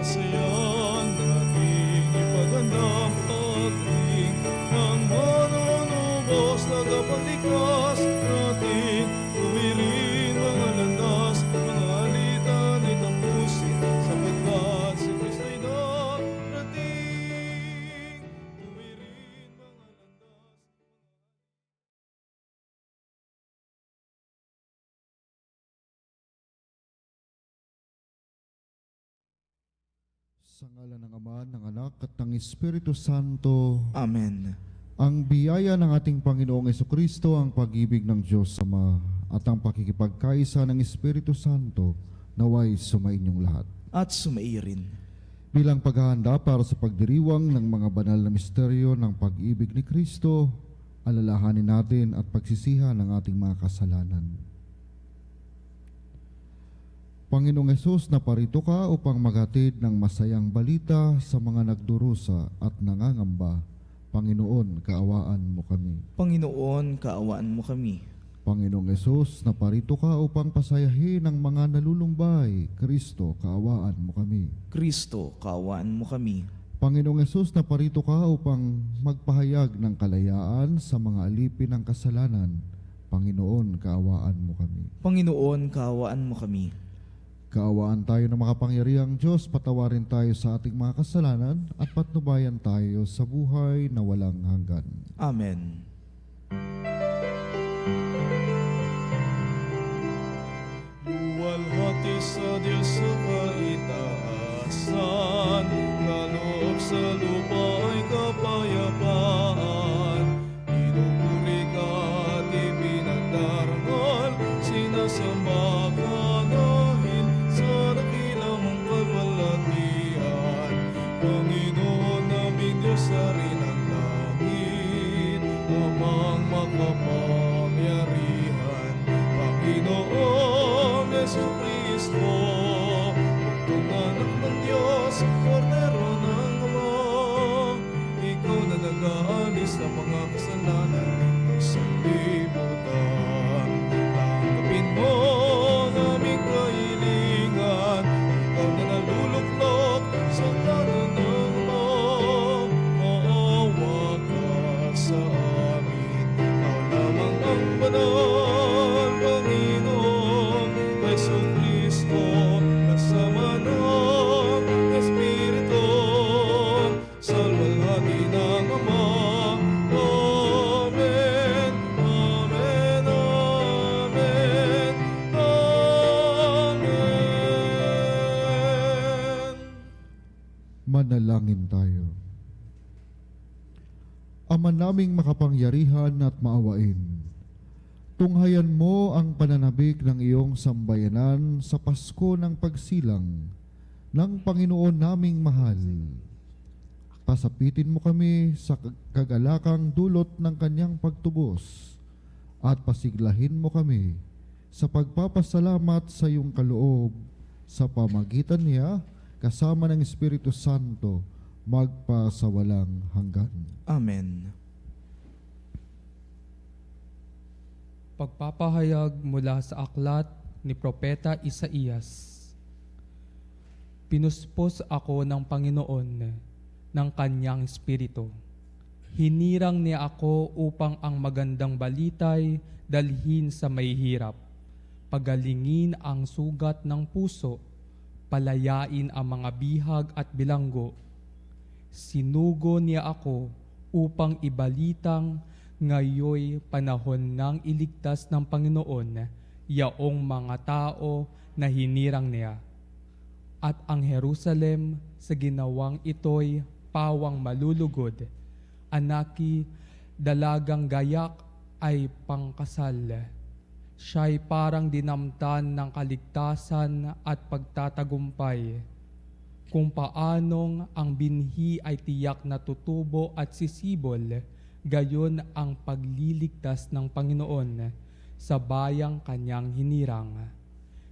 kasayan nating ipagandang pagdating ng manunubos na kapagligtas nating tuwirin mga landas, mga alitan ay tapusin sapagkat si Kristo'y darating. Tuwirin mga landas. Sa ngalan ng Ama, ng Anak, at ng Espiritu Santo, Amen. ang biyaya ng ating Panginoong Jesucristo, ang pag-ibig ng Diyos Ama, at ang pakikipagkaisa ng Espiritu Santo, naway sumainyong lahat. At sumairin. Bilang paghahanda para sa pagdiriwang ng mga banal na misteryo ng pag-ibig ni Kristo, alalahanin natin at pagsisihan ng ating mga kasalanan. Panginoong Hesus, naparito ka upang maghatid ng masayang balita sa mga nagdurusa at nangangamba. Panginoon, kaawaan mo kami. Panginoon, kaawaan mo kami. Panginoong Hesus, naparito ka upang pasayahin ang mga nalulumbay. Kristo, kaawaan mo kami. Kristo, kaawaan mo kami. Panginoong Hesus, naparito ka upang magpahayag ng kalayaan sa mga alipin ng kasalanan. Panginoon, kaawaan mo kami. Panginoon, kaawaan mo kami. Kaawaan tayo ng makapangyarihang Diyos, patawarin tayo sa ating mga kasalanan at patnubayan tayo sa buhay na walang hanggan. Amen. Luwalhati sa Diyos sa kaitaasan, kaloob sa lupa ay kapayapaan. Pinupuri ka at ipinagdarangal, sinasamba ka dahil sa dakilang mong kalwalhatian. Panginoon naming Diyos sa rin ang langit, amang makapangyarihan. Panginoon Jesucristo, bugtong anak ng Diyos, Kordero ng Ama, ikaw na nag-aalis ng mga kasalanan ng sanlibutan. Tanggapin mo ang aming kahilingan, ikaw na naluluklok sa kanan ng Ama. Maawa ka sa amin, ikaw lamang ang banal, Panginoon Jesucristo, kasama ng Espiritu, sa luwalhati ng Ama. Amen, amen, amen, amen. Manalangin tayo. Ama naming makapangyarihan at maawain, tunghayan mo ang pananabik ng iyong sambayanan sa Pasko ng pagsilang ng Panginoon naming mahal. Pasapitin mo kami sa kagalakang dulot ng kanyang pagtubos at pasiglahin mo kami sa pagpapasalamat sa iyong kaloob sa pamagitan niya kasama ng Espiritu Santo magpasawalang hanggan. Amen. Pagpapahayag mula sa aklat ni Propeta Isaías. Pinuspos ako ng Panginoon ng kanyang espiritu. Hinirang niya ako upang ang magandang balitay dalhin sa may hirap. Pagalingin ang sugat ng puso, palayain ang mga bihag at bilanggo. Sinugo niya ako upang ibalitang ngayoy panahon ng iligtas ng Panginoon yaong mga tao na hinirang niya. At ang Jerusalem sa ginawang ito'y pawang malulugod, anaki dalagang gayak ay pangkasal. Siya'y parang dinamtan ng kaligtasan at pagtatagumpay. Kung paanong ang binhi ay tiyak na tutubo at sisibol, gayon ang pagliligtas ng Panginoon sa bayang kanyang hinirang.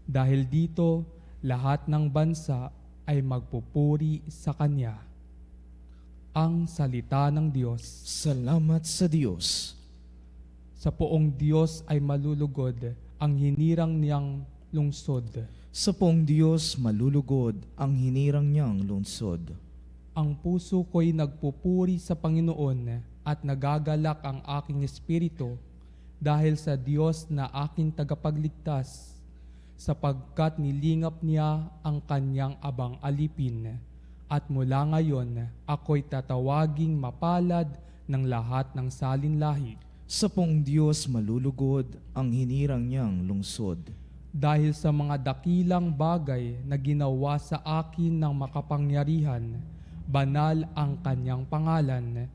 Dahil dito, lahat ng bansa ay magpupuri sa Kanya. Ang salita ng Diyos. Salamat sa Diyos. Sa poong Diyos ay malulugod ang hinirang niyang lungsod. Sa poong Diyos malulugod ang hinirang niyang lungsod. Ang puso ko'y nagpupuri sa Panginoon at nagagalak ang aking espiritu dahil sa Diyos na aking tagapagligtas, sapagkat nilingap niya ang kanyang abang alipin. At mula ngayon, ako'y tatawaging mapalad ng lahat ng salinlahi. Sa poong Diyos malulugod ang hinirang niyang lungsod. Dahil sa mga dakilang bagay na ginawa sa akin ng makapangyarihan, banal ang kanyang pangalan.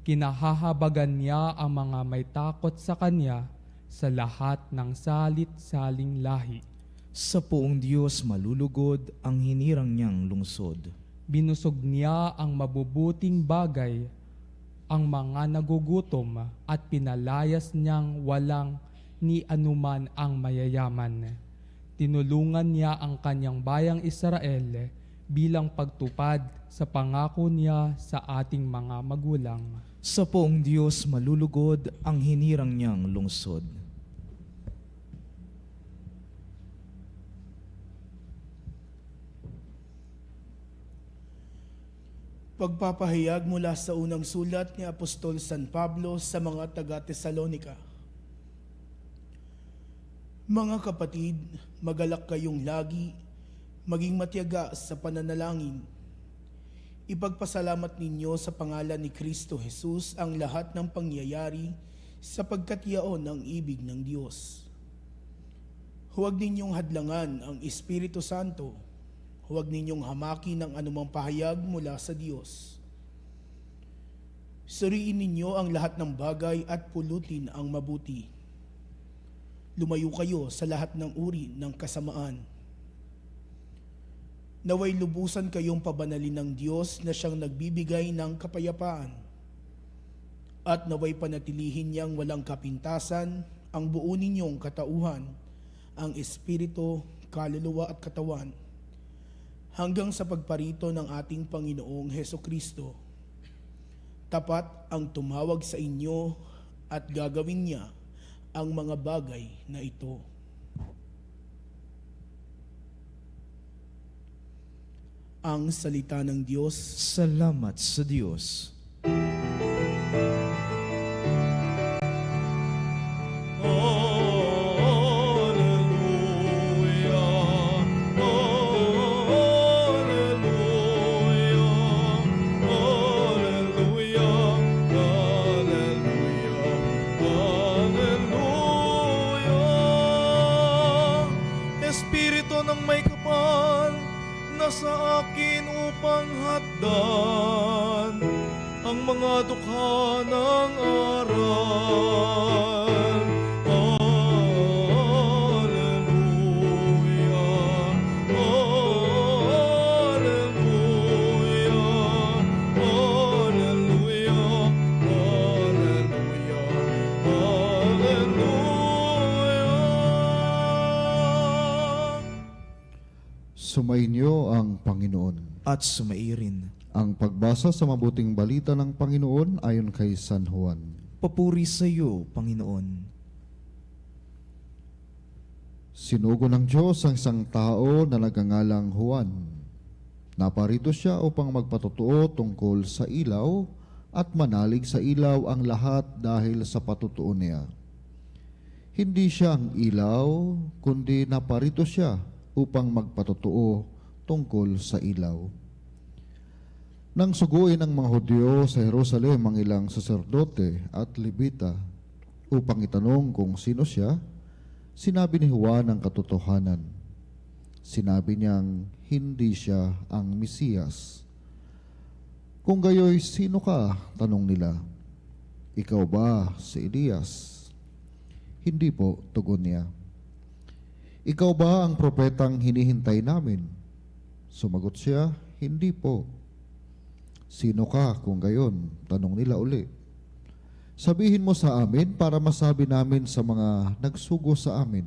Kinahahabagan niya ang mga may takot sa kanya sa lahat ng salit-saling lahi. Sa poong Diyos malulugod ang hinirang niyang lungsod. Binusog niya ang mabubuting bagay, ang mga nagugutom, at pinalayas niyang walang ni anuman ang mayayaman. Tinulungan niya ang kanyang bayang Israel bilang pagtupad sa pangako niya sa ating mga magulang. Sa poong Diyos malulugod ang hinirang niyang lungsod. Pagpapahayag mula sa unang sulat ni Apostol San Pablo sa mga taga-Tesalonika. Mga kapatid, magalak kayong lagi, maging matiyaga sa pananalangin. Ipagpasalamat ninyo sa pangalan ni Kristo Jesus ang lahat ng pangyayari sapagkat yaon ang ibig ng Diyos. Huwag ninyong hadlangan ang Espiritu Santo. Huwag ninyong hamakin ng anumang pahayag mula sa Diyos. Suriin ninyo ang lahat ng bagay at pulutin ang mabuti. Lumayo kayo sa lahat ng uri ng kasamaan. Naway lubusan kayong pabanalin ng Diyos na siyang nagbibigay ng kapayapaan. At naway panatilihin niyang walang kapintasan ang buo ninyong katauhan, ang espiritu, kaluluwa at katawan, hanggang sa pagparito ng ating Panginoong Hesukristo. Tapat ang tumawag sa inyo at gagawin niya ang mga bagay na ito. Ang salita ng Diyos. Salamat sa Diyos. Espiritu ng may kapal na sa akin upang hatdan ang mga dukha ng aral. Alleluia, Alleluia, Alleluia, Alleluia, Alleluia. Sumainyo ang Panginoon. At sumairin. Ang pagbasa sa mabuting balita ng Panginoon ayon kay San Juan. Papuri sa iyo, Panginoon. Sinugo ng Diyos ang isang tao na nagngangalang Juan. Naparito siya upang magpatotoo tungkol sa ilaw at manalig sa ilaw ang lahat dahil sa patutuo niya. Hindi siya ang ilaw, kundi naparito siya upang magpatotoo tungkol sa ilaw. Nang suguin ng mga Hudyo sa Jerusalem ang ilang saserdote at Levita upang itanong kung sino siya, sinabi ni Juan ang katotohanan. Sinabi niyang hindi siya ang Mesiyas. Kung gayoy, sino ka? Tanong nila. Ikaw ba si Elias? Hindi po, tugon niya. Ikaw ba ang propetang hinihintay namin? Sumagot siya, hindi po. Sino ka kung gayon? Tanong nila uli. Sabihin mo sa amin para masabi namin sa mga nagsugo sa amin.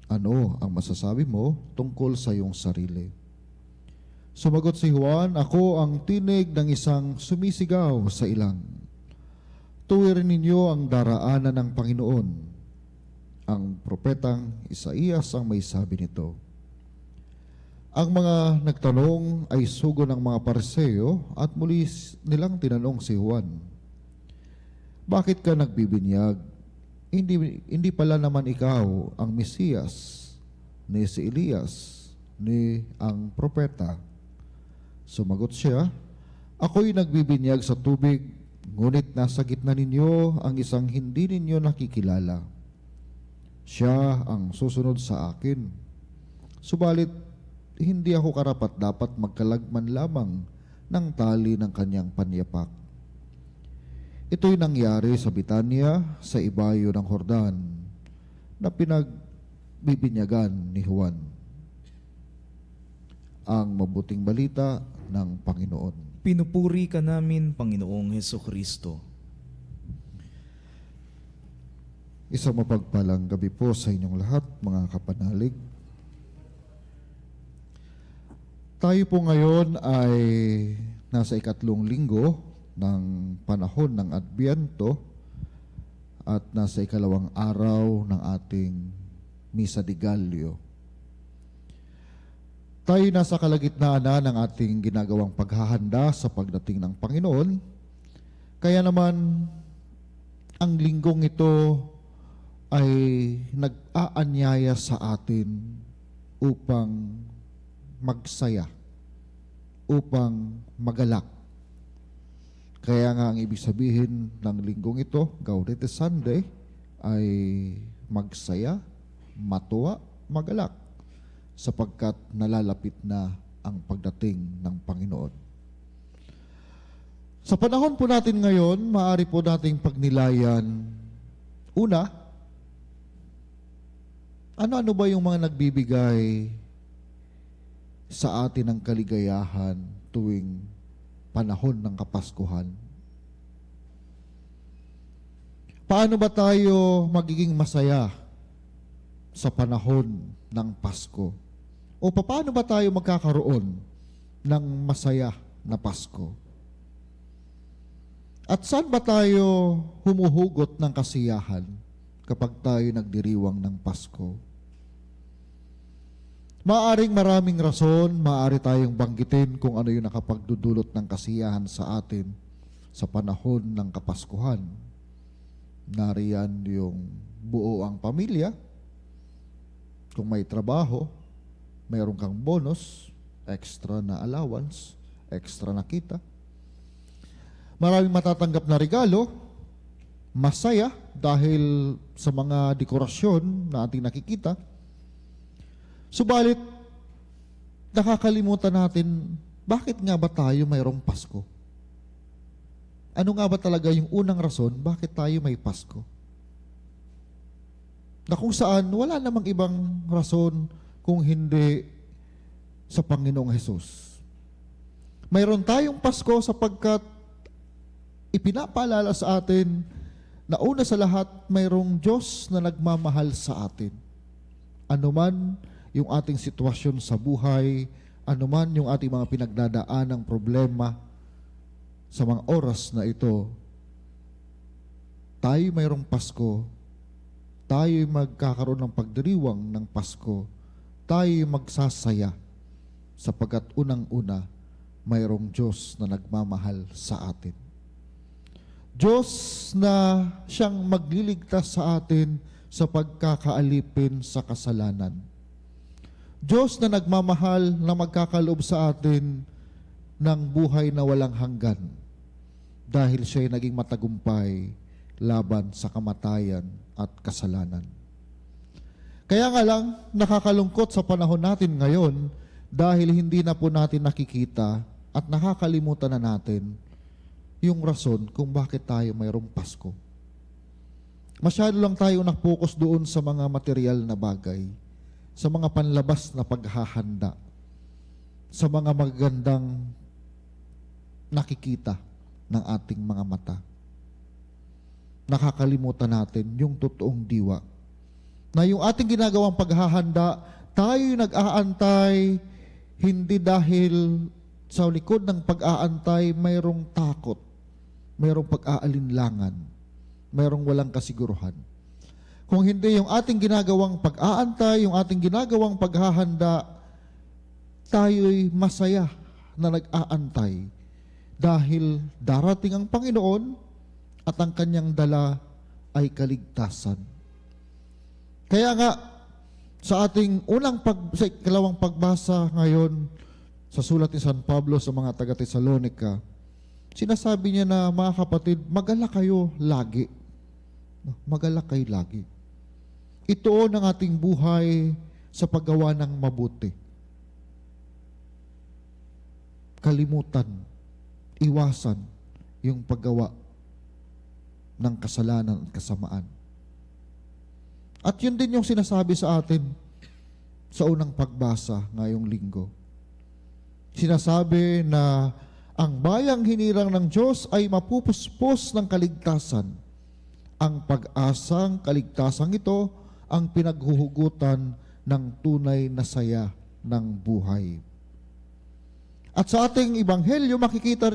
Ano ang masasabi mo tungkol sa iyong sarili? Sumagot si Juan, ako ang tinig ng isang sumisigaw sa ilang. Tuwirin ninyo ang daraanan ng Panginoon. Ang propetang Isaías ang may sabi nito. Ang mga nagtanong ay sugo ng mga Pariseo at muli nilang tinanong si Juan, bakit ka nagbibinyag? Hindi pala naman ikaw ang Mesiyas, ni si Elias, ni ang propeta. Sumagot siya, ako'y nagbibinyag sa tubig, ngunit nasa gitna ninyo ang isang hindi ninyo nakikilala. Siya ang susunod sa akin. Subalit, hindi ako karapat dapat magkalagman lamang ng tali ng kanyang panyapak. Ito'y nangyari sa Bitanya, sa ibayo ng Jordan, na pinagbibinyagan ni Juan. Ang mabuting balita ng Panginoon. Pinupuri ka namin, Panginoong Hesukristo. Isang mapagpalang gabi po sa inyong lahat, mga kapanalig. Tayo po ngayon ay nasa ikatlong linggo ng panahon ng Adbyento at nasa ikalawang araw ng ating Misa de Gallio. Tayo nasa kalagitnaan na ng ating ginagawang paghahanda sa pagdating ng Panginoon. Kaya naman, ang linggong ito ay nag-aanyaya sa atin upang magsaya, upang magalak. Kaya nga ang ibig sabihin ng linggong ito, Gaudete Sunday, ay magsaya, matuwa, magalak, sapagkat nalalapit na ang pagdating ng Panginoon. Sa panahon po natin ngayon, maaari po nating pagnilayan, una, ano-ano ba yung mga nagbibigay sa atin ng kaligayahan tuwing panahon ng Kapaskuhan? Paano ba tayo magiging masaya sa panahon ng Pasko? O paano ba tayo magkakaroon ng masaya na Pasko? At saan ba tayo humuhugot ng kasiyahan kapag tayo nagdiriwang ng Pasko? Maaring maraming rason, maaari tayong banggitin kung ano yung nakapagdudulot ng kasiyahan sa atin sa panahon ng Kapaskuhan. Nariyan yung buo ang pamilya. Kung may trabaho, mayroon kang bonus, extra na allowance, extra na kita. Maraming matatanggap na regalo, masaya dahil sa mga dekorasyon na ating nakikita. Subalit, nakakalimutan natin, bakit nga ba tayo mayroong Pasko? Ano nga ba talaga yung unang rason, bakit tayo may Pasko? Na kung saan, wala namang ibang rason kung hindi sa Panginoong Hesus. Mayroon tayong Pasko sapagkat ipinapaalala sa atin na una sa lahat, mayroong Diyos na nagmamahal sa atin. Ano man yung ating sitwasyon sa buhay, anuman yung ating mga pinagdadaanang problema sa mga oras na ito, tayo mayroong Pasko, tayo magkakaroon ng pagdiriwang ng Pasko, tayo magsasaya sapagkat unang-una mayroong Diyos na nagmamahal sa atin. Diyos na siyang magliligtas sa atin sa pagkakaalipin sa kasalanan. Diyos na nagmamahal na magkakaloob sa atin ng buhay na walang hanggan dahil siya'y naging matagumpay laban sa kamatayan at kasalanan. Kaya nga lang, nakakalungkot sa panahon natin ngayon dahil hindi na po natin nakikita at nakakalimutan na natin yung rason kung bakit tayo mayroong Pasko. Masyado lang tayo nak-focus doon sa mga material na bagay, sa mga panlabas na paghahanda, sa mga magandang nakikita ng ating mga mata. Nakakalimutan natin yung totoong diwa. Na yung ating ginagawang paghahanda, tayo nag-aantay, hindi dahil sa likod ng pag-aantay mayroong takot, mayroong pag-aalinlangan, mayroong walang kasiguruhan. kung hindi yung ating ginagawang pag-aantay, yung ating ginagawang paghahanda, tayo'y masaya na nag-aantay dahil darating ang Panginoon at ang kanyang dala ay kaligtasan. Kaya nga, sa ating sa ikalawang pagbasa ngayon sa sulat ni San Pablo sa mga taga-Tesalonica, sinasabi niya na, mga kapatid, mag-alak kayo lagi. Mag-alak kayo lagi. Ito ng ating buhay sa paggawa ng mabuti. Kalimutan, iwasan yung paggawa ng kasalanan at kasamaan. At yun din yung sinasabi sa atin sa unang pagbasa ngayong linggo. Sinasabi na ang bayang hinirang ng Diyos ay mapupuspos ng kaligtasan. Ang pag-asang kaligtasang ito ang pinaghuhugutan ng tunay na saya ng buhay. At sa ating ebanghelyo, makikita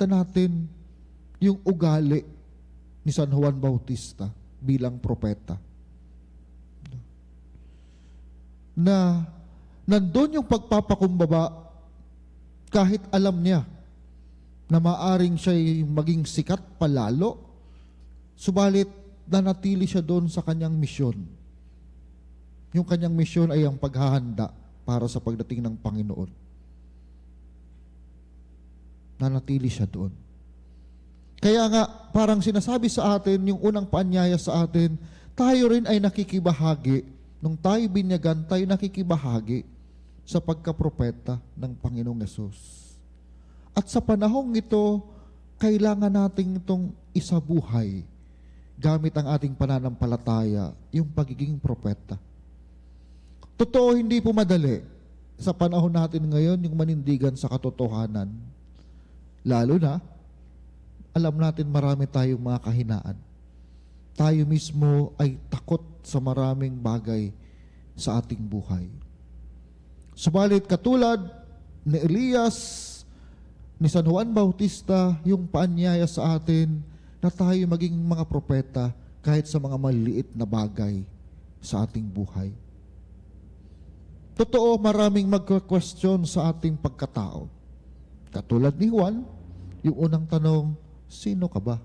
natin yung ugali ni San Juan Bautista bilang propeta. Na nandun yung pagpapakumbaba kahit alam niya na maaring siya'y maging sikat palalo, subalit nanatili siya doon sa kanyang misyon. Yung kanyang misyon ay ang paghahanda para sa pagdating ng Panginoon. Nanatili siya doon. Kaya nga, parang sinasabi sa atin, yung unang paanyaya sa atin, tayo rin ay nakikibahagi. Nung tayo binyagan, tayo nakikibahagi sa pagkapropeta ng Panginoong Yesus. At sa panahong ito, kailangan nating itong isabuhay gamit ang ating pananampalataya, yung pagiging propeta. Totoo, hindi po madali sa panahon natin ngayon yung manindigan sa katotohanan. Lalo na, alam natin marami tayong mga kahinaan. Tayo mismo ay takot sa maraming bagay sa ating buhay. Subalit katulad ni Elias, ni San Juan Bautista, yung paanyaya sa atin na tayo maging mga propeta kahit sa mga maliliit na bagay sa ating buhay. Totoo, maraming magka-question sa ating pagkatao. Katulad ni Juan, yung unang tanong, sino ka ba?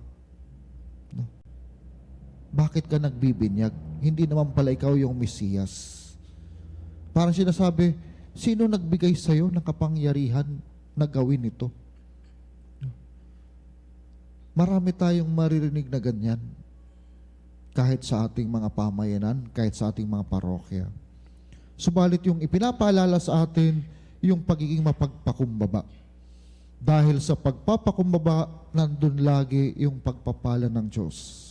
No? Bakit ka nagbibinyag? Hindi naman pala ikaw yung Mesiyas. Parang sinasabi, sino nagbigay sa'yo ng kapangyarihan na gawin ito? No? Marami tayong maririnig na ganyan. Kahit sa ating mga pamayanan, kahit sa ating mga parokya. Subalit yung ipinapaalala sa atin, yung pagiging mapagpakumbaba. Dahil sa pagpapakumbaba, nandun lagi yung pagpapala ng Diyos.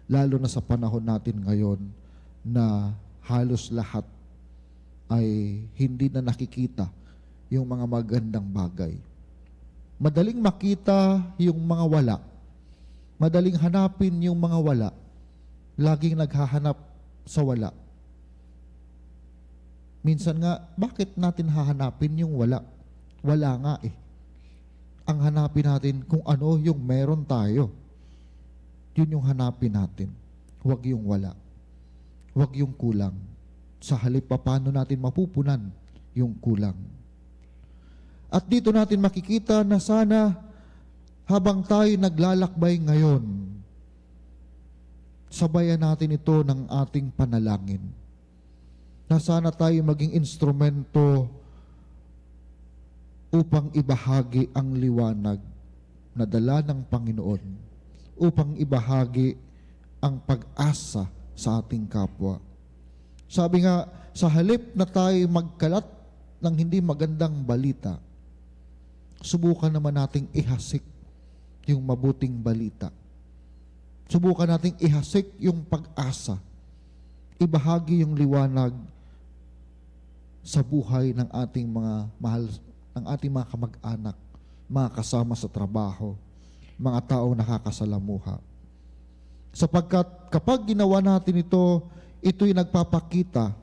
Lalo na sa panahon natin ngayon na halos lahat ay hindi na nakikita yung mga magandang bagay. Madaling makita yung mga wala. Madaling hanapin yung mga wala. Laging naghahanap sa wala. Minsan nga, bakit natin hahanapin yung wala? Wala nga eh. Ang hanapin natin kung ano yung meron tayo. Yun yung hanapin natin. Huwag yung wala. Huwag yung kulang. Sa halip pa, paano natin mapupunan yung kulang. At dito natin makikita na sana habang tayo naglalakbay ngayon, sabayan natin ito ng ating panalangin. Na sana tayo maging instrumento upang ibahagi ang liwanag na dala ng Panginoon, upang ibahagi ang pag-asa sa ating kapwa. Sabi nga, sa halip na tayo magkalat ng hindi magandang balita, subukan naman nating ihasik yung mabuting balita. Subukan nating ihasik yung pag-asa. Ibahagi yung liwanag sa buhay ng ating mga mahal, ng ating mga kamag-anak, mga kasama sa trabaho, mga taong nakakasalamuha. Sapagkat kapag ginawa natin ito, ito'y nagpapakita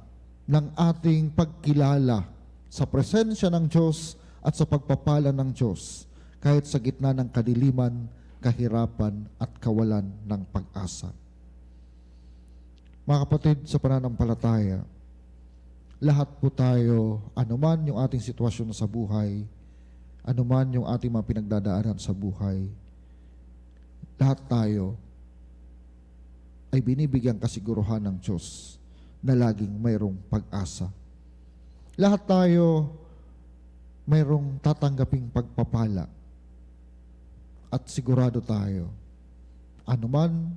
ng ating pagkilala sa presensya ng Diyos at sa pagpapala ng Diyos, kahit sa gitna ng kadiliman kahirapan at kawalan ng pag-asa. Mga kapatid, sa pananampalataya, lahat po tayo, anuman yung ating sitwasyon sa buhay, anuman yung ating mga pinagdadaanan sa buhay, lahat tayo ay binibigyang kasiguruhan ng Diyos na laging mayroong pag-asa. Lahat tayo mayroong tatanggaping pagpapala at sigurado tayo, anuman,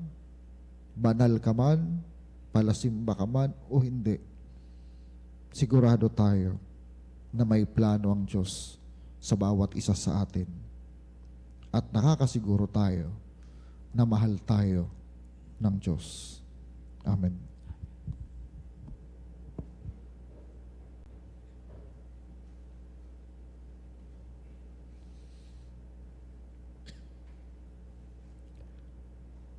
banal ka man, palasimba ka man o hindi, sigurado tayo na may plano ang Diyos sa bawat isa sa atin. At nakakasiguro tayo na mahal tayo ng Diyos. Amen.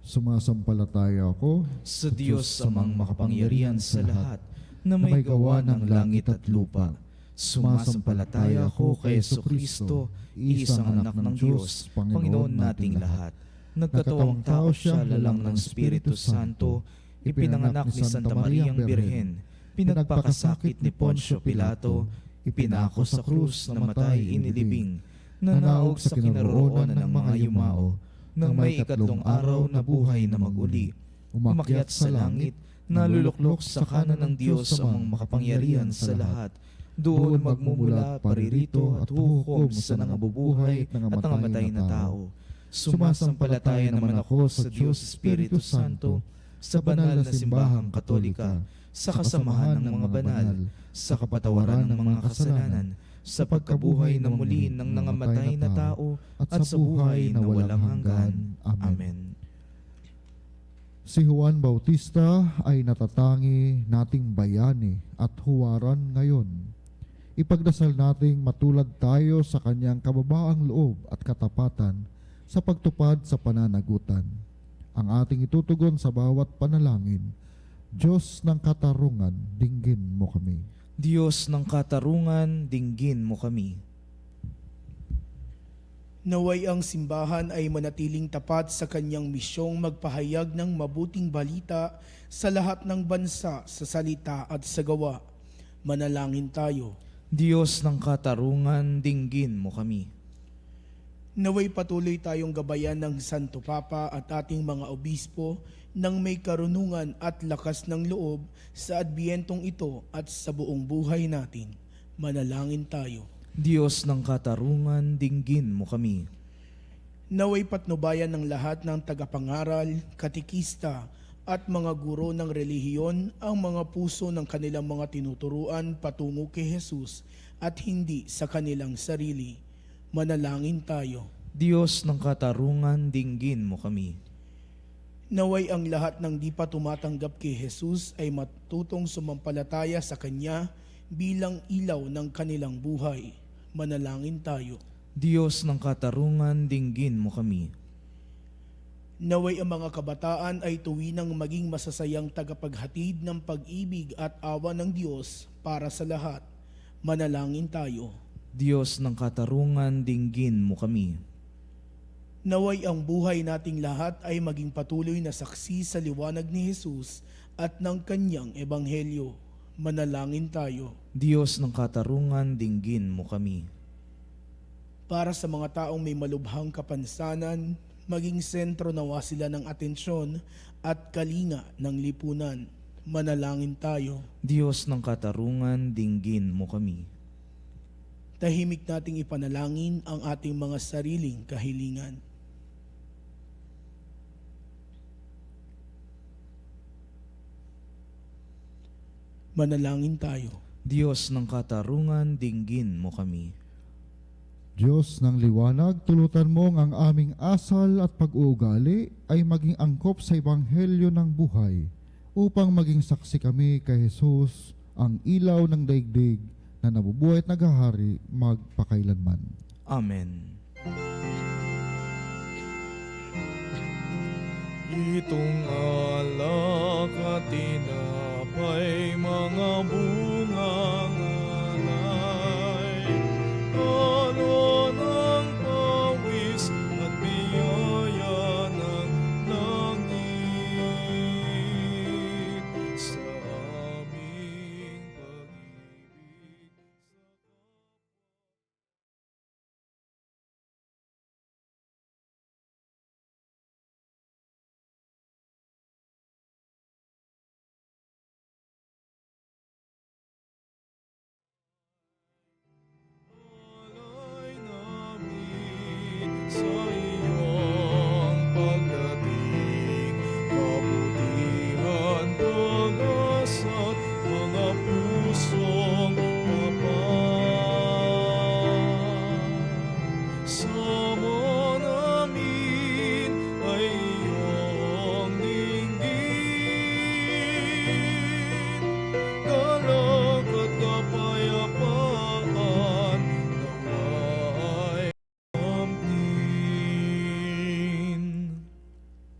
Sumasampalataya ako Sa Diyos amang makapangyarihan sa lahat, na may gawa ng langit at lupa. Sumasampalataya ako kay Jesucristo, isang anak ng Diyos, Panginoon nating lahat. Nagkatawang tao siya lalang ng Espiritu Santo, ipinanganak ni Santa Mariang Birhen, pinagpakasakit ni Poncio Pilato, ipinako sa krus, namatay, inilibing, nanaog sa kinaroonan ng mga yumao, nang may ikatlong araw na buhay na maguli, umakyat sa langit, naluluklok sa kanan ng Diyos amang makapangyarihan sa lahat. Doon magmumula, paririto at huhukom sa nangabubuhay at nangamatay na tao. Sumasampalataya naman ako sa Diyos Espiritu Santo, sa banal na simbahang katolika, sa kasamahan ng mga banal, sa kapatawaran ng mga kasalanan, sa pagkabuhay na muli ng nangamatay na tao, at sa buhay na walang hanggan. Amen. Si Juan Bautista ay natatangi nating bayani at huwaran ngayon. Ipagdasal nating matulad tayo sa kanyang kababaang loob at katapatan sa pagtupad sa pananagutan. Ang ating itutugon sa bawat panalangin, Diyos ng katarungan, dinggin mo kami. Diyos ng katarungan, dinggin mo kami. Naway ang simbahan ay manatiling tapat sa kanyang misyong magpahayag ng mabuting balita sa lahat ng bansa, sa salita at sa gawa. Manalangin tayo. Diyos ng katarungan, dinggin mo kami. Naway patuloy tayong gabayan ng Santo Papa at ating mga obispo nang may karunungan at lakas ng loob sa adbiyentong ito at sa buong buhay natin. Manalangin tayo. Diyos ng katarungan, dinggin mo kami. Naway patnubayan ng lahat ng tagapangaral, katikista at mga guro ng relihiyon ang mga puso ng kanilang mga tinuturuan patungo kay Jesus at hindi sa kanilang sarili. Manalangin tayo. Diyos ng katarungan, dinggin mo kami. Naway ang lahat ng di pa tumatanggap kay Jesus ay matutong sumampalataya sa Kanya bilang ilaw ng kanilang buhay. Manalangin tayo. Diyos ng katarungan, dinggin mo kami. Naway ang mga kabataan ay tuwinang maging masasayang tagapaghatid ng pag-ibig at awa ng Diyos para sa lahat. Manalangin tayo. Diyos ng katarungan, dinggin mo kami. Naway ang buhay nating lahat ay maging patuloy na saksi sa liwanag ni Jesus at ng kanyang ebanghelyo. Manalangin tayo. Diyos ng katarungan, dinggin mo kami. Para sa mga taong may malubhang kapansanan, maging sentro nawa sila ng atensyon at kalinga ng lipunan. Manalangin tayo. Diyos ng katarungan, dinggin mo kami. Tahimik nating ipanalangin ang ating mga sariling kahilingan. Manalangin tayo. Diyos ng katarungan, dinggin mo kami. Diyos ng liwanag, tulutan mo ang aming asal at pag-uugali ay maging angkop sa ebanghelyo ng buhay upang maging saksi kami kay Jesus, ang ilaw ng daigdig na nabubuhay at naghahari magpakailanman. Amen. Itong alak at tinapay, mga bungang alay, alon ang pawis at biyaya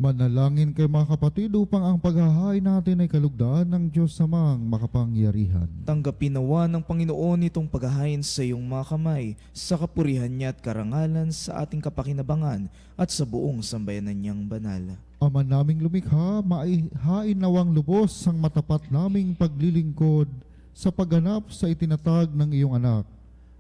Manalangin kay mga kapatid upang ang paghahain natin ay kalugdaan ng Diyos samang makapangyarihan. Tanggapin nawa ng Panginoon itong paghahain sa iyong mga kamay sa kapurihan niya at karangalan sa ating kapakinabangan at sa buong sambayanan niyang banal. Ama naming lumikha, maihain nawang lubos ang matapat naming paglilingkod sa pagganap sa itinatag ng iyong anak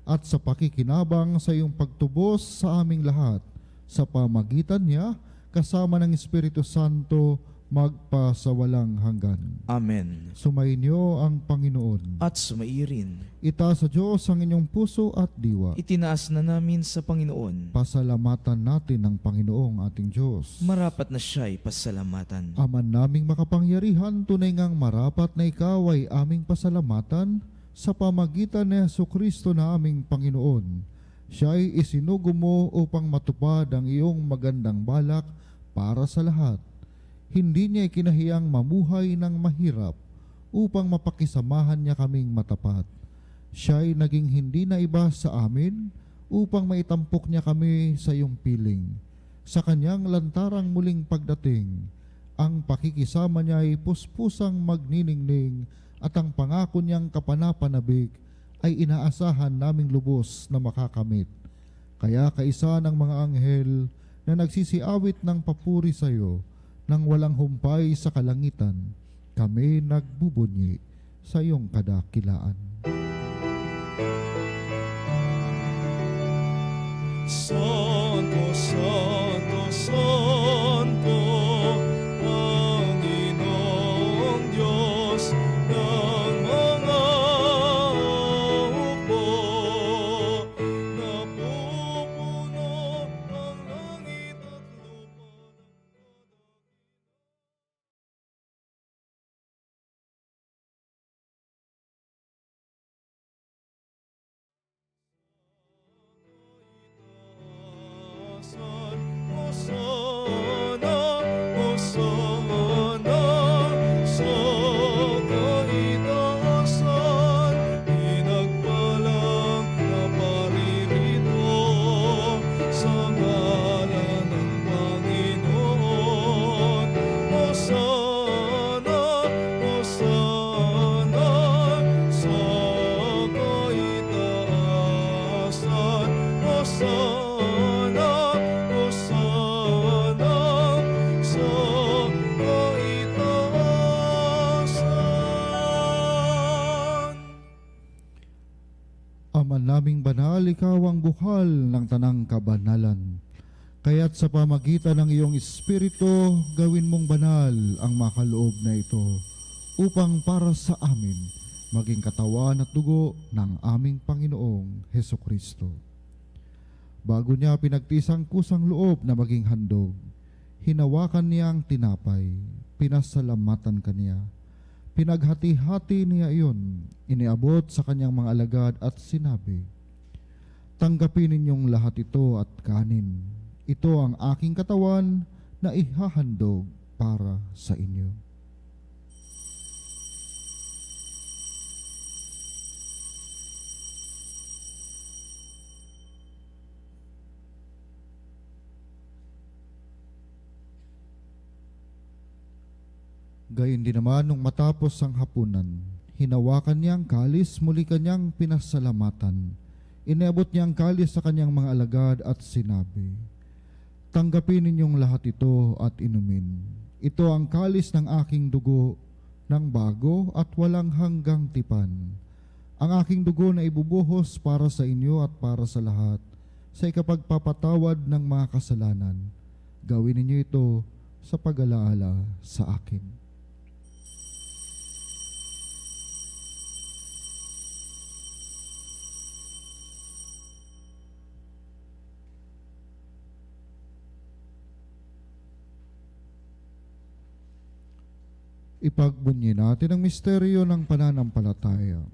at sa pakikinabang sa iyong pagtubos sa aming lahat sa pamagitan niya kasama ng Espiritu Santo magpasawalang hanggan. Amen. Sumainyo ang Panginoon. At sumairin. Itaas sa Diyos ang inyong puso at diwa. Itinaas na namin sa Panginoon. Pasalamatan natin ang Panginoong ating Diyos. Marapat na siya'y pasalamatan. Ama naming makapangyarihan, tunay ngang marapat na ikaw ay aming pasalamatan sa pamagitan ni Jesucristo na aming Panginoon. Siya ay isinugo mo upang matupad ang iyong magandang balak para sa lahat. Hindi niya ikinahiyang mamuhay ng mahirap upang mapakisamahan niya kaming matapat. Siya ay naging hindi na iba sa amin upang maitampok niya kami sa iyong piling. Sa kanyang lantarang muling pagdating, ang pakikisama niya ay puspusang magniningning at ang pangako niyang kapanapanabik ay inaasahan naming lubos na makakamit. Kaya kaisa ng mga anghel na nagsisiawit ng papuri sa iyo nang walang humpay sa kalangitan, kami nagbubunyi sa iyong kadakilaan. Santo, Santo, Santo, Panginoong Diyos ng mga hukbo, napupuno ang langit at lupa. Hosana, Hosana, sa kaitaasan, pinagpalang na paririto sa ngalan ng Panginoon. Hosana, Hosana, sa kaitaasan, Hosana, Hosana sa kaitaasan. Ama naming banal, ikaw ang buhal ng tanang kabanalan. Kaya't sa pamagitan ng iyong Espiritu, gawin mong banal ang makaloob na ito upang para sa amin maging katawan at dugo ng aming Panginoong Hesukristo. Bago niya pinagtisang kusang loob na maging handog, hinawakan niya ang tinapay, pinasalamatan kaniya. Pinaghati-hati niya iyon, iniabot sa kanyang mga alagad at sinabi, "Tanggapin ninyong lahat ito at kanin. Ito ang aking katawan na ihahandog para sa inyo." Gayun din naman nung matapos ang hapunan, hinawakan niya ang kalis, muli kanyang pinasalamatan. Iniabot niya ang kalis sa kanyang mga alagad at sinabi, "Tanggapin ninyong lahat ito at inumin. Ito ang kalis ng aking dugo ng bago at walang hanggang tipan. Ang aking dugo na ibubuhos para sa inyo at para sa lahat sa ikapagpapatawad ng mga kasalanan. Gawin ninyo ito sa pag-alaala sa akin." Ipagbunyi natin ang misteryo ng pananampalataya.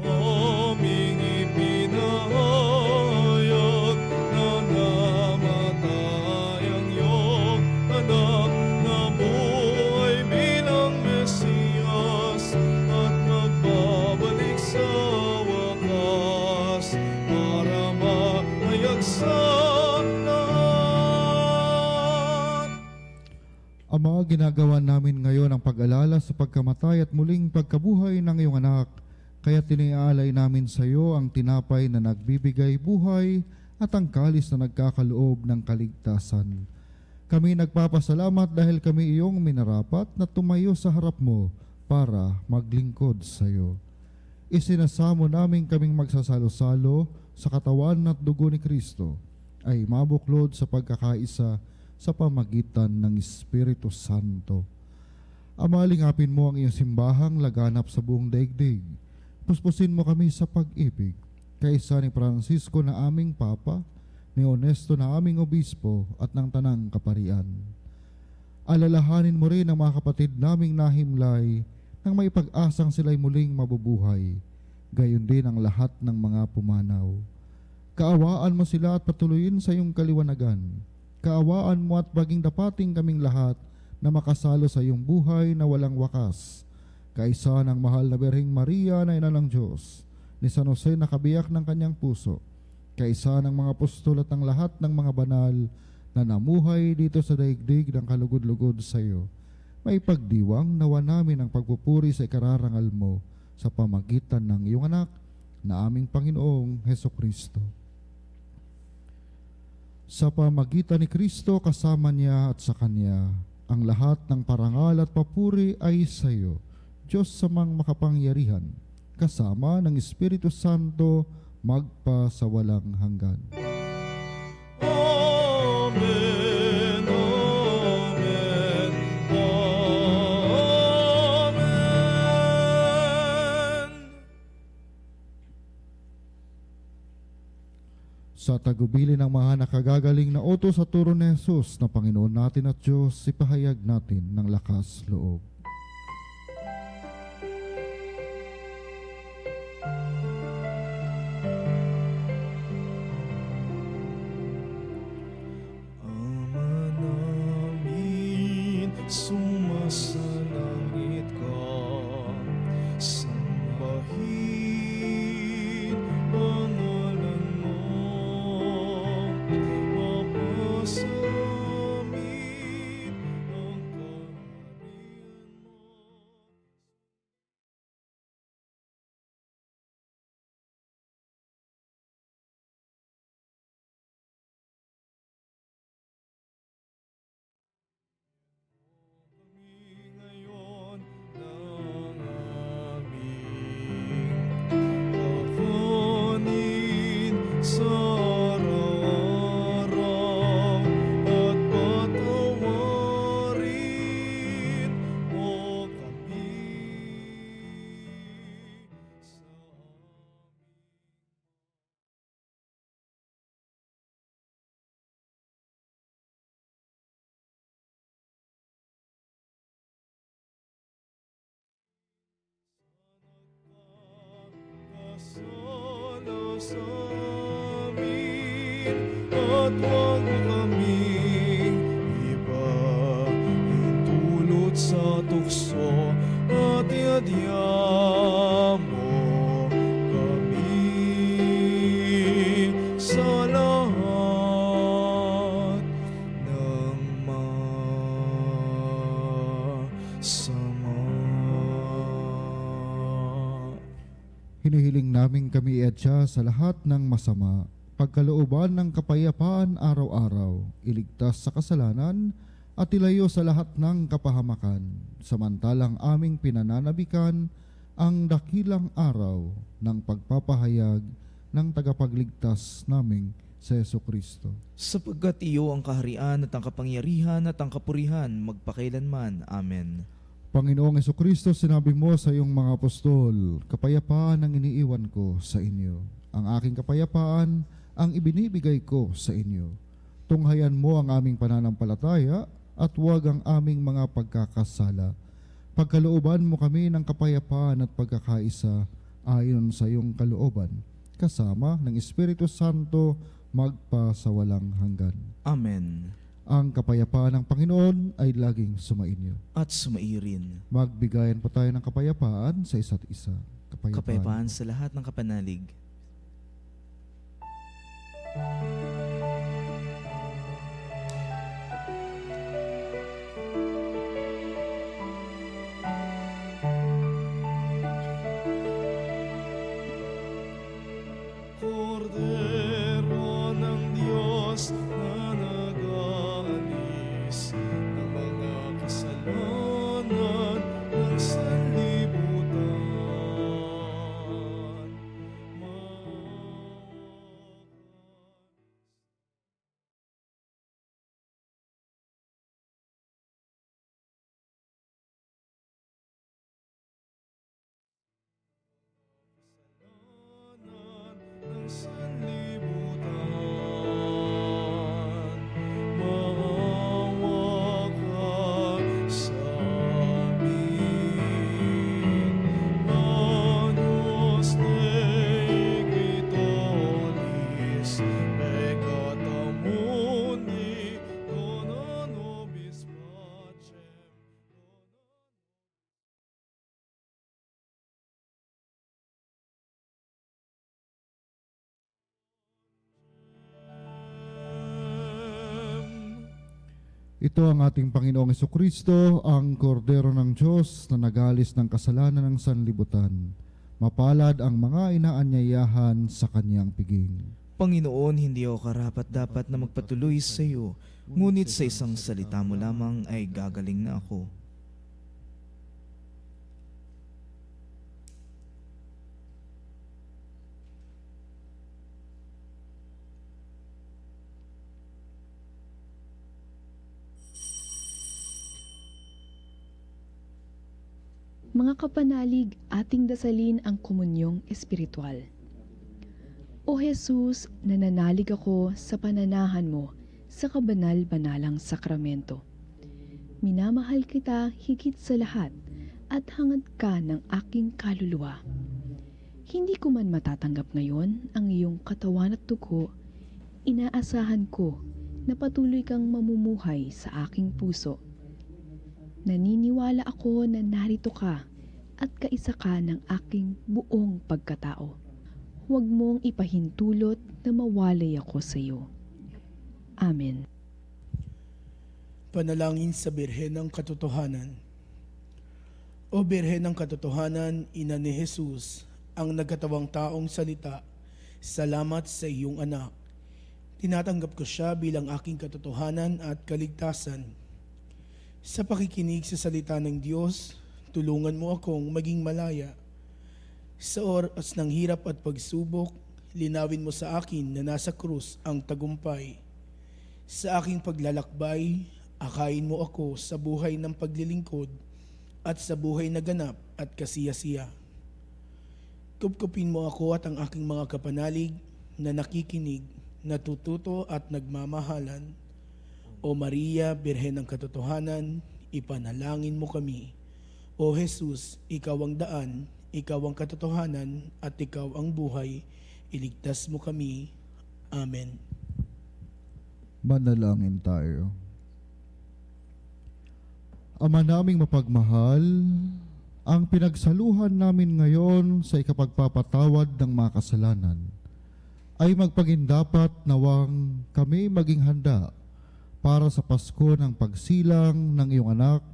Aming ipinahayag na namatay ang iyong anak na buhay bilang Mesiyas at magbabalik sa wakas para mahayag Ama, ginagawa namin ngayon ang pag-alala sa pagkamatay at muling pagkabuhay ng iyong anak. Kaya tiniaalay namin sa iyo ang tinapay na nagbibigay buhay at ang kalis na nagkakaloob ng kaligtasan. Kami nagpapasalamat dahil kami iyong minarapat na tumayo sa harap mo para maglingkod sa iyo. Isinasamo namin kaming magsasalo-salo sa katawan at dugo ni Kristo ay mabuklod sa pagkakaisa sa pamagitan ng Espiritu Santo. Ama, lingapin mo ang iyong simbahang laganap sa buong daigdig. Puspusin mo kami sa pag-ibig, kaisa ni Francisco na aming Papa, ni Honesto na aming Obispo at ng Tanang Kaparian. Alalahanin mo rin ang mga kapatid naming nahimlay nang may pag-asang sila'y muling mabubuhay, gayon din ang lahat ng mga pumanaw. Kaawaan mo sila at patuloyin sa iyong kaliwanagan. Kaawaan mo at baging dapating kaming lahat na makasalo sa iyong buhay na walang wakas. Kaisa ng mahal na Birheng Maria na ina ng Diyos, ni San Jose na kabiyak ng kanyang puso, kaisa ng mga apostol at ang lahat ng mga banal na namuhay dito sa daigdig ng kalugod-lugod sa iyo. May pagdiwang nawa namin ang pagpupuri sa ikararangal mo sa pamagitan ng iyong anak na aming Panginoong Hesukristo. Sa pamagitan ni Kristo, kasama niya at sa Kanya, ang lahat ng parangal at papuri ay sa iyo, Diyos samang makapangyarihan, kasama ng Espiritu Santo, magpa sa walang hanggan. Amen, amen, amen. Sa tagubili ng mga nakagagaling na utos sa turo ni Jesus na Panginoon natin at Diyos, ipahayag natin ng lakas loob. Ama namin, sumasalangit ka, sambahin ang ngalan mo, mapasa amin ang kaharian mo. Kami ngayon ng aming kakanin sa araw-araw at patawarin mo kami sa kasala sa amin at huwag mo kaming ipahintulot sa tukso at iadya mo kami sa lahat ng masama. Hinihiling namin kami iadya sa lahat ng masama, pagkalooban ng kapayapaan araw-araw, iligtas sa kasalanan at ilayo sa lahat ng kapahamakan, samantalang aming pinananabikan ang dakilang araw ng pagpapahayag ng tagapagligtas naming sa Jesucristo. Sapagkat iyo ang kaharian at ang kapangyarihan at ang kapurihan magpakailanman. Amen. Panginoong Jesucristo, sinabi mo sa iyong mga apostol, kapayapaan ang iniiwan ko sa inyo. Ang aking kapayapaan ang ibinibigay ko sa inyo. Tunghayan mo ang aming pananampalataya at huwag ang aming mga pagkakasala. Pagkalooban mo kami ng kapayapaan at pagkakaisa ayon sa iyong kalooban, kasama ng Espiritu Santo magpa sa walang hanggan. Amen. Ang kapayapaan ng Panginoon ay laging sumainyo. At sumairin. Magbigayan po tayo ng kapayapaan sa isa't isa. Kapayapaan sa lahat ng kapanalig. Ito ang ating Panginoong Kristo, ang kordero ng Diyos na nagalis ng kasalanan ng sanlibutan. Mapalad ang mga inaanyayahan sa kanyang piging. Panginoon, hindi ako karapat-dapat na magpatuloy sa iyo, ngunit sa isang salita mo lamang ay gagaling na ako. Mga kapanalig, ating dasalin ang komunyong espiritual. O Jesus, nananalig ako sa pananahan mo sa kabanal-banalang sakramento. Minamahal kita higit sa lahat at hangad ka ng aking kaluluwa. Hindi ko man matatanggap ngayon ang iyong katawan at dugo, inaasahan ko na patuloy kang mamumuhay sa aking puso. Naniniwala ako na narito ka at kaisa ka ng aking buong pagkatao. Huwag mong ipahintulot na mawalay ako sa iyo. Amen. Panalangin sa Birhen ng Katotohanan. O Birhen ng Katotohanan, Ina ni Jesus, ang nagkatawang taong salita, salamat sa iyong anak. Tinatanggap ko siya bilang aking katotohanan at kaligtasan. Sa pakikinig sa salita ng Diyos, tulungan mo akong maging malaya. Sa oras ng hirap at pagsubok, linawin mo sa akin na nasa krus ang tagumpay. Sa aking paglalakbay, akayin mo ako sa buhay ng paglilingkod at sa buhay na ganap at kasiyasiya. Kupkupin mo ako at ang aking mga kapanalig na nakikinig, natututo at nagmamahalan. O Maria, Birhen ng Katotohanan, ipanalangin mo kami. O Jesus, ikaw ang daan, ikaw ang katotohanan, at ikaw ang buhay. Iligtas mo kami. Amen. Manalangin tayo. Ama naming mapagmahal, ang pinagsaluhan namin ngayon sa ikapagpapatawad ng mga kasalanan ay magpagindapat nawang kami maging handa para sa Pasko ng pagsilang ng iyong anak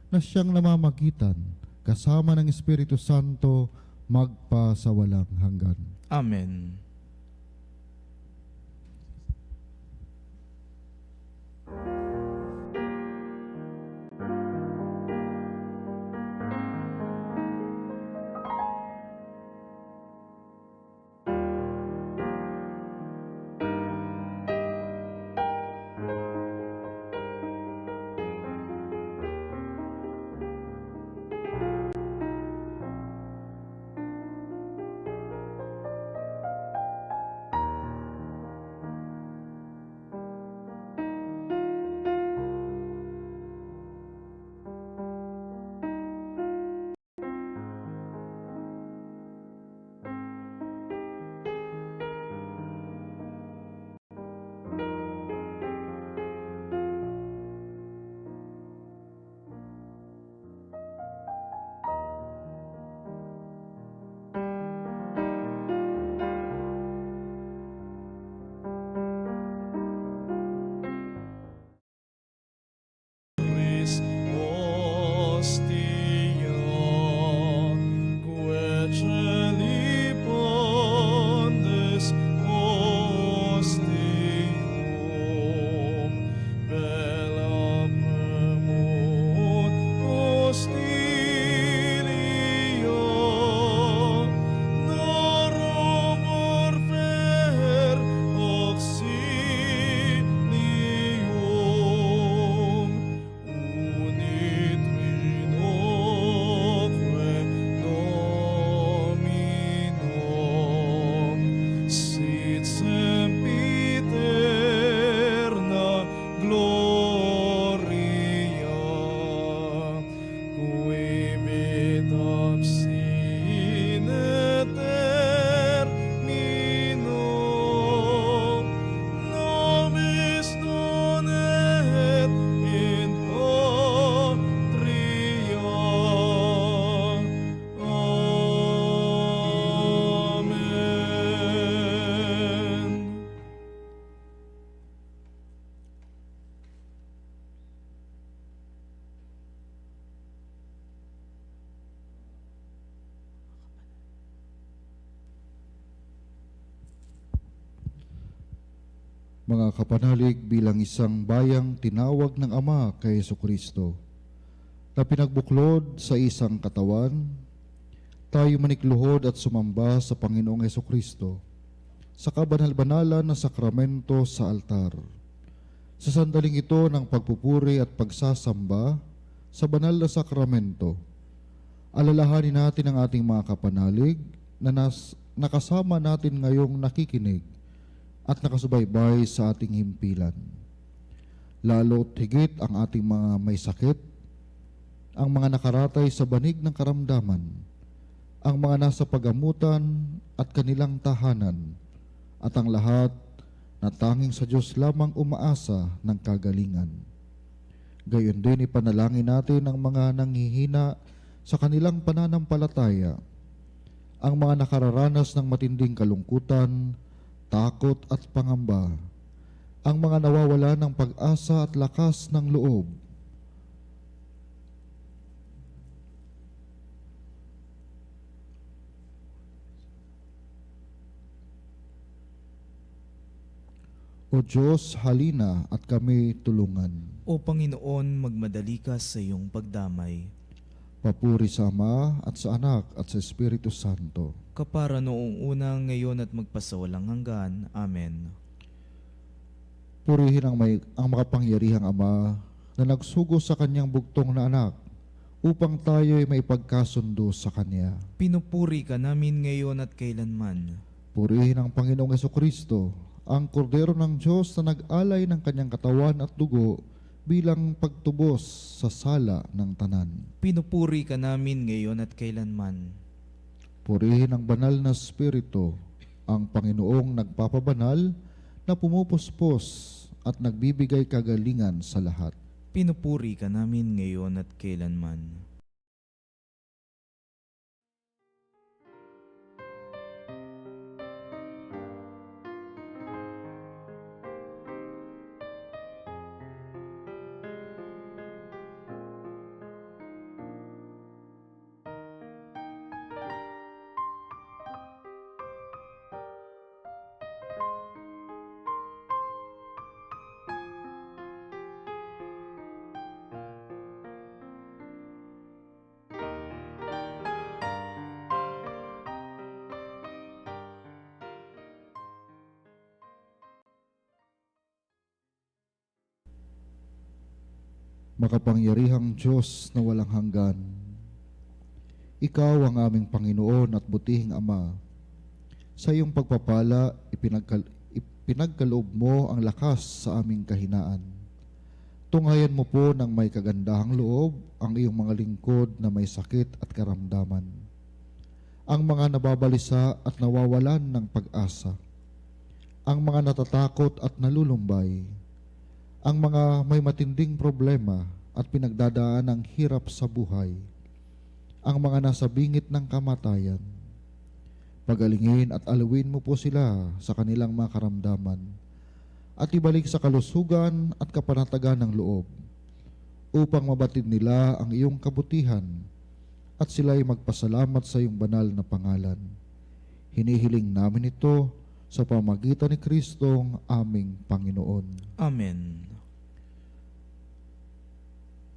na siyang namamagitan kasama ng Espiritu Santo magpa sa walang hanggan. Amen. Mga kapanalig, bilang isang bayang tinawag ng Ama kay Jesucristo, na pinagbuklod sa isang katawan, tayo manikluhod at sumamba sa Panginoong Jesucristo sa kabanal-banalan na sakramento sa altar. Sa sandaling ito ng pagpupuri at pagsasamba sa banal na sakramento, alalahanin natin ang ating mga kapanalig na nakasama natin ngayong nakikinig at nakasubaybay sa ating himpilan. Lalo't higit ang ating mga may sakit, ang mga nakaratay sa banig ng karamdaman, ang mga nasa pagamutan at kanilang tahanan, at ang lahat na tanging sa Diyos lamang umaasa ng kagalingan. Gayon din ipanalangin natin ang mga nanghihina sa kanilang pananampalataya, ang mga nakararanas ng matinding kalungkutan, takot at pangamba, ang mga nawawala ng pag-asa at lakas ng loob, O Diyos, halina at kami tulungan. O Panginoon, magmadali ka sa iyong pagdamay. Papuri sa Ama at sa Anak at sa Espiritu Santo. Kapara noong una, ngayon at magpasawalang hanggan. Amen. Purihin ang makapangyarihang Ama na nagsugo sa kanyang bugtong na anak upang tayo ay maipagkasundo sa Kanya. Pinupuri ka namin ngayon at kailanman. Purihin ang Panginoong Jesucristo, ang kordero ng Diyos na nag-alay ng kanyang katawan at dugo bilang pagtubos sa sala ng tanan. Pinupuri ka namin ngayon at kailanman. Purihin ang banal na Espiritu, ang Panginoong nagpapabanal na pumupuspos at nagbibigay kagalingan sa lahat. Pinupuri ka namin ngayon at kailanman. Makapangyarihang Diyos na walang hanggan, Ikaw ang aming Panginoon at butihing Ama. Sa iyong pagpapala, ipinagkaloob mo ang lakas sa aming kahinaan. Tunghayan mo po ng may kagandahang loob ang iyong mga lingkod na may sakit at karamdaman, ang mga nababalisa at nawawalan ng pag-asa, ang mga natatakot at nalulumbay, ang mga may matinding problema at pinagdadaan ng hirap sa buhay, ang mga nasa bingit ng kamatayan. Pagalingin at alawin mo po sila sa kanilang mga karamdaman at ibalik sa kalusugan at kapanatagan ng loob upang mabatid nila ang iyong kabutihan at sila'y magpasalamat sa iyong banal na pangalan. Hinihiling namin ito sa pamagitan ni Kristong aming Panginoon. Amen.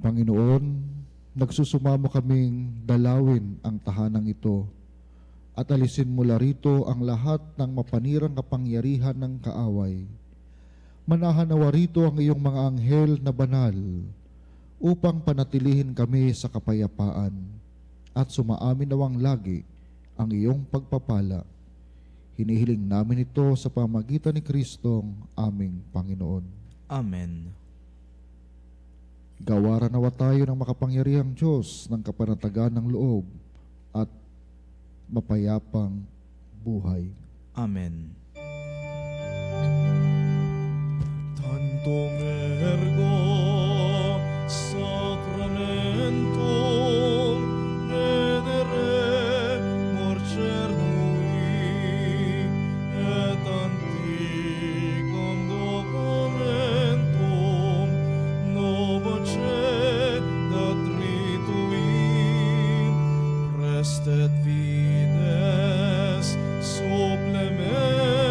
Panginoon, nagsusumamo kaming dalawin ang tahanang ito at alisin mula rito ang lahat ng mapanirang kapangyarihan ng kaaway. Manahanawa rito ang iyong mga anghel na banal upang panatilihin kami sa kapayapaan at sumaamin nawang lagi ang iyong pagpapala. Hinihiling namin ito sa pamagitan ni Kristong aming Panginoon. Amen. Gawaran nawa tayo ng makapangyarihang Diyos ng kapanatagan ng loob at mapayapang buhay. Amen. Tantum ergo sacramentum venere morcer nui et anticum documentum novoce datrituit prestet vides supplementum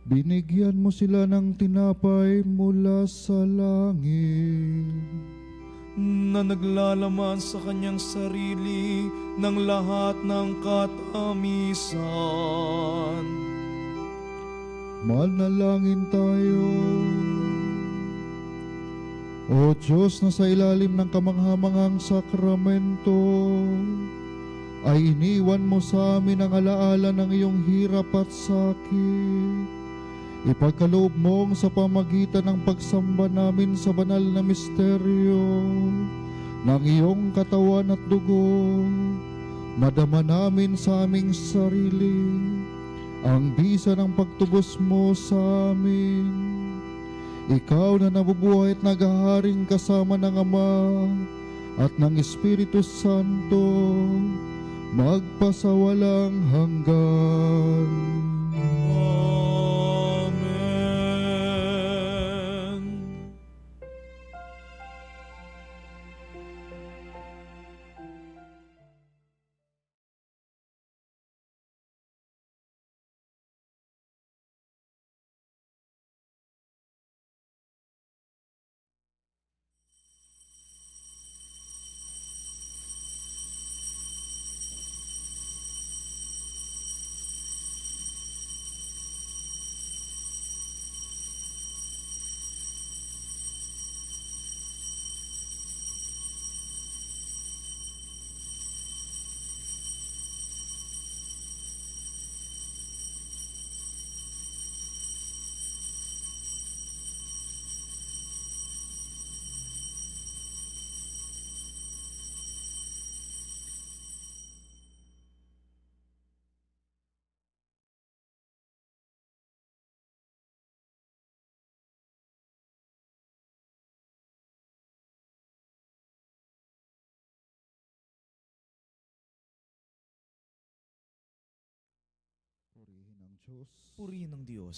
Binigyan mo sila ng tinapay mula sa langit. Na naglalaman sa kanyang sarili ng lahat ng katamisan. Manalangin tayo. O Diyos na sa ilalim ng kamanghamanghang sakramento, ay iniwan mo sa amin ang alaala ng iyong hirap at sakit. Ipagkaloob mong sa pamagitan ng pagsamba namin sa banal na misteryo ng iyong katawan at dugo, madama namin sa aming sarili ang bisa ng pagtubos mo sa amin. Ikaw na nabubuhay at naghaharing kasama ng Ama at ng Espiritu Santo, magpasawalang hanggan. Amen. Purihin ang Diyos. Purihin ng Diyos.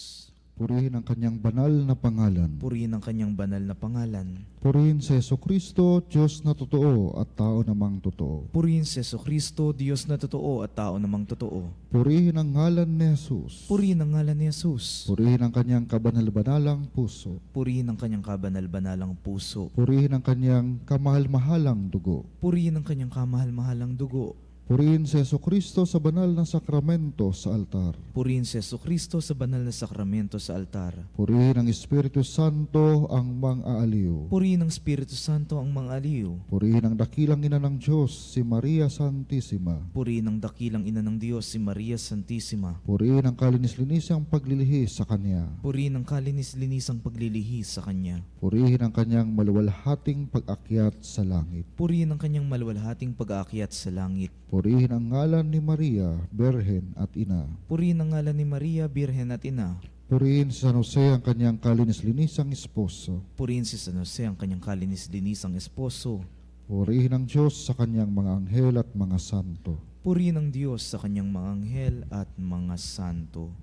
Purihin ang kanyang banal na pangalan. Purihin ang kanyang banal na pangalan. Purihin si Jesucristo, Diyos na totoo at tao namang totoo. Purihin si Jesucristo, Diyos na totoo at tao namang totoo. Purihin ang ngalan ni Jesus. Purihin ang ngalan ni Jesus. Purihin ang kanyang kabanal-banalang puso. Purihin ang kanyang kabanal-banalang puso. Purihin ang kanyang kamahal-mahalang dugo. Purihin ang kanyang kamahal-mahalang dugo. Purihin si Jesucristo sa banal na sakramento sa altar. Purihin si Jesucristo sa banal na sakramento sa altar. Purihin ang Espiritu Santo ang mang-aaliw. Purihin ang Espiritu Santo ang mga aliw. Purihin ang dakilang ina ng Diyos, si Maria Santissima. Purihin ang dakilang ina ng Diyos, si Maria Santissima. Purihin ang kalinis-linisang paglilihis sa Kanya. Purihin ang kalinis-linisang paglilihis sa Kanya. Purihin ang kanyang maluwalhating pag-akyat sa langit. Purihin ang kanyang maluwalhating pag-aakyat sa langit. Purihin ang ngalan ni Maria, Berhen at Ina. Purihin ang ngalan ni Maria, Birhen at Ina. Purihin si San Jose ang kanyang kalinis-linisang esposo. Purihin si San Jose ang kanyang kalinis-linisang esposo. Purihin ang Diyos sa kanyang mga anghel at mga santo. Purihin ang Diyos sa kanyang mga anghel at mga santo.